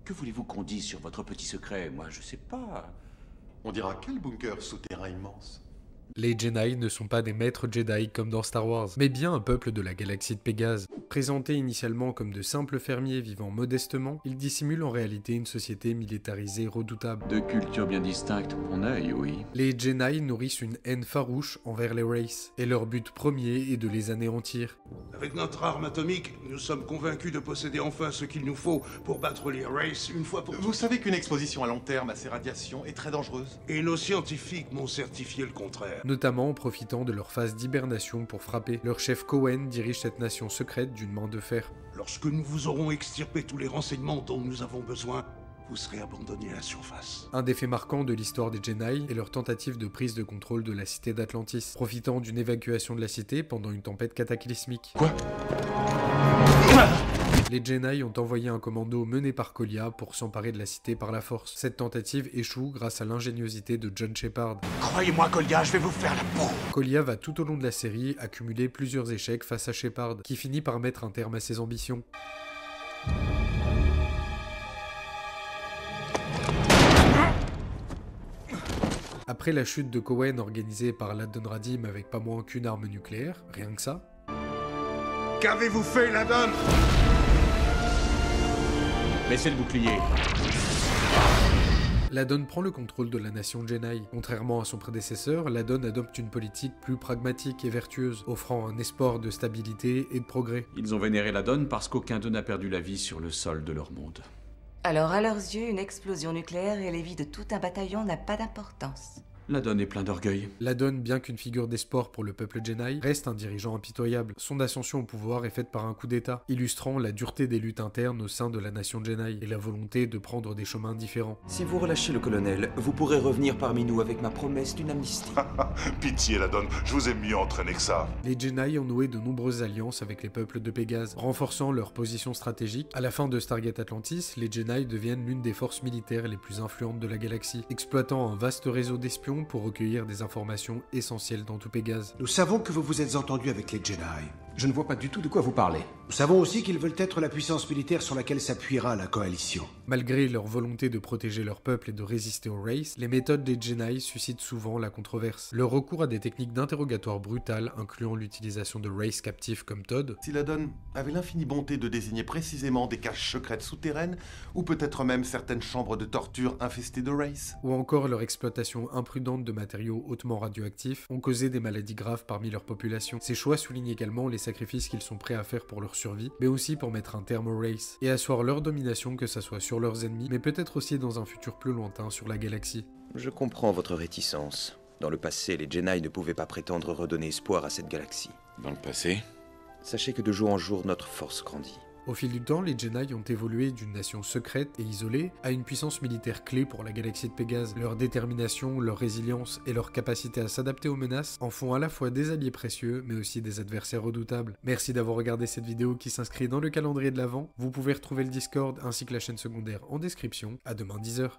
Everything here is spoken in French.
Que voulez-vous qu'on dise sur votre petit secret? Moi, je sais pas. On dira quel bunker souterrain immense. Les Jedi ne sont pas des maîtres Jedi comme dans Star Wars, mais bien un peuple de la galaxie de Pégase. Présentés initialement comme de simples fermiers vivant modestement, ils dissimulent en réalité une société militarisée redoutable. Deux cultures bien distinctes, mon œil, oui. Les Jedi nourrissent une haine farouche envers les Wraiths, et leur but premier est de les anéantir. Avec notre arme atomique, nous sommes convaincus de posséder enfin ce qu'il nous faut pour battre les Wraiths une fois pour toutes. Vous savez qu'une exposition à long terme à ces radiations est très dangereuse. Et nos scientifiques m'ont certifié le contraire. Notamment en profitant de leur phase d'hibernation pour frapper. Leur chef Cohen dirige cette nation secrète d'une main de fer. Lorsque nous vous aurons extirpé tous les renseignements dont nous avons besoin, vous serez abandonnés à la surface. Un des faits marquants de l'histoire des Jedi est leur tentative de prise de contrôle de la cité d'Atlantis, profitant d'une évacuation de la cité pendant une tempête cataclysmique. Quoi? Les Jedi ont envoyé un commando mené par Kolia pour s'emparer de la cité par la force. Cette tentative échoue grâce à l'ingéniosité de John Shepard. Croyez-moi, Kolia, je vais vous faire la peau. Kolia va tout au long de la série accumuler plusieurs échecs face à Shepard, qui finit par mettre un terme à ses ambitions. Après la chute de Cohen organisée par l'Adon Radim avec pas moins qu'une arme nucléaire, rien que ça, Qu'avez-vous fait, Ladon? Laissez le bouclier. l'Adon prend le contrôle de la nation Jedi. Contrairement à son prédécesseur, l'Adon adopte une politique plus pragmatique et vertueuse, offrant un espoir de stabilité et de progrès. Ils ont vénéré la donne parce qu'aucun d'eux n'a perdu la vie sur le sol de leur monde. Alors, à leurs yeux, une explosion nucléaire et les vies de tout un bataillon n'a pas d'importance. La donne est plein d'orgueil. L'Adon, bien qu'une figure d'espoir pour le peuple Jedi, reste un dirigeant impitoyable. Son ascension au pouvoir est faite par un coup d'état, illustrant la dureté des luttes internes au sein de la nation Jedi et la volonté de prendre des chemins différents. Si vous relâchez le colonel, vous pourrez revenir parmi nous avec ma promesse d'une amnistie. Pitié, la donne, je vous ai mieux entraîné que ça. Les Jedi ont noué de nombreuses alliances avec les peuples de Pégase, renforçant leur position stratégique. À la fin de Stargate Atlantis, les Jedi deviennent l'une des forces militaires les plus influentes de la galaxie, exploitant un vaste réseau d'espions pour recueillir des informations essentielles dans tout Pégase. Nous savons que vous vous êtes entendu avec les Jedi. Je ne vois pas du tout de quoi vous parlez. Nous savons aussi qu'ils veulent être la puissance militaire sur laquelle s'appuiera la coalition. Malgré leur volonté de protéger leur peuple et de résister aux Wraiths, les méthodes des Jedi suscitent souvent la controverse. Leur recours à des techniques d'interrogatoire brutales, incluant l'utilisation de Wraiths captifs comme Todd, Si la donne avait l'infinie bonté de désigner précisément des caches secrètes souterraines, ou peut-être même certaines chambres de torture infestées de Wraiths. ou encore leur exploitation imprudente de matériaux hautement radioactifs, ont causé des maladies graves parmi leur population. Ces choix soulignent également les sacrifices qu'ils sont prêts à faire pour leur survie, mais aussi pour mettre un terme aux Wraiths, et asseoir leur domination que ça soit sur leurs ennemis, mais peut-être aussi dans un futur plus lointain sur la galaxie. Je comprends votre réticence. Dans le passé, les Jedi ne pouvaient pas prétendre redonner espoir à cette galaxie. Dans le passé? Sachez que de jour en jour, notre force grandit. Au fil du temps, les Jedi ont évolué d'une nation secrète et isolée à une puissance militaire clé pour la galaxie de Pégase. Leur détermination, leur résilience et leur capacité à s'adapter aux menaces en font à la fois des alliés précieux, mais aussi des adversaires redoutables. Merci d'avoir regardé cette vidéo qui s'inscrit dans le calendrier de l'Avent. Vous pouvez retrouver le Discord ainsi que la chaîne secondaire en description. À demain 10h.